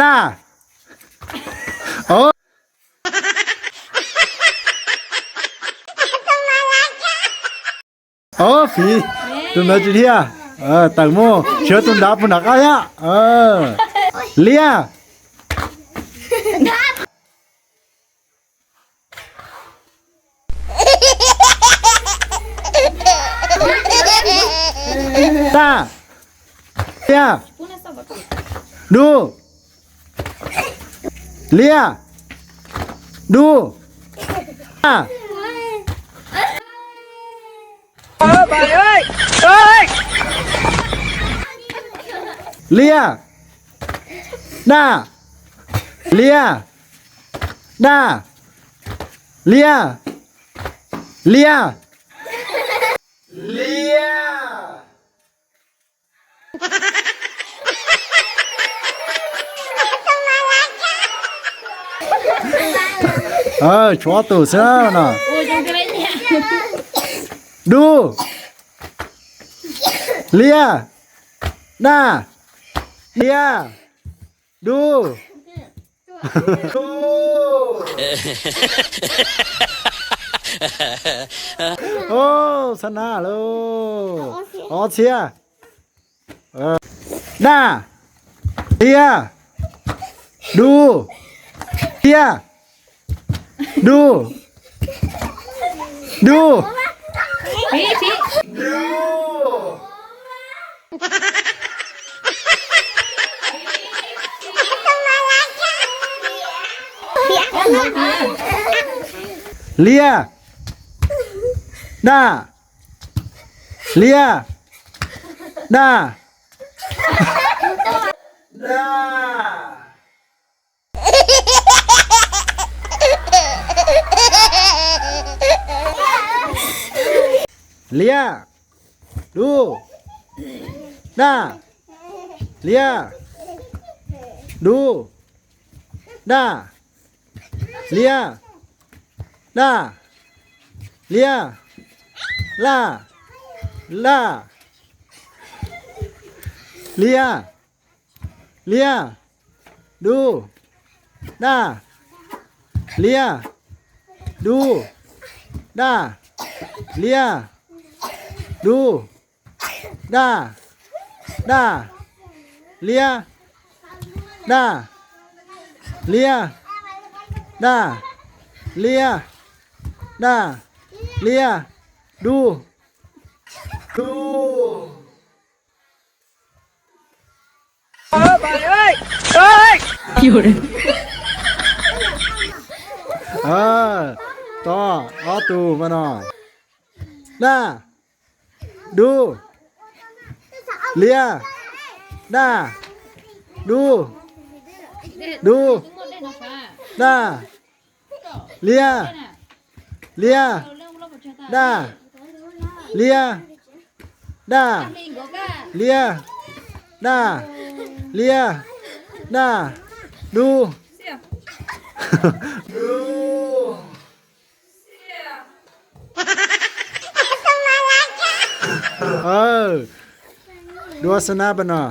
ด้าโอ้โอ้ฝีตุนเนจิเทียตังโมเชื่อตุนดาปุ่นนักอะไรเลียตาเลียดูเลียดูตาเลียหน้าเลียหน้าเลียเลียเลียชัวร์ตัวเสียนะดูเลียหน้าเลียดูดูโอ้สนาเลยอ๋อเชียหน้าเลียดูเลียดูดูพี่ดู เลียหน้าเลียหน้าหน้าเลียดูหน้าเลียดูหน้าเลียหน้าเลียล่าล่าเลียเลียดูหน้าเลียดูหน้าเลียดูหน้าหน้าเลียหน้าเลียหน้าเลียหน้าเลียดูดูอยู่เลยต่อเอาตูมาหน่อยหน้าดูเลียหน้าดูดูหน้าเลียเลียหน้าเลียหน้าเลียหน้าเลียหน้าดูดูดูสนาบนะ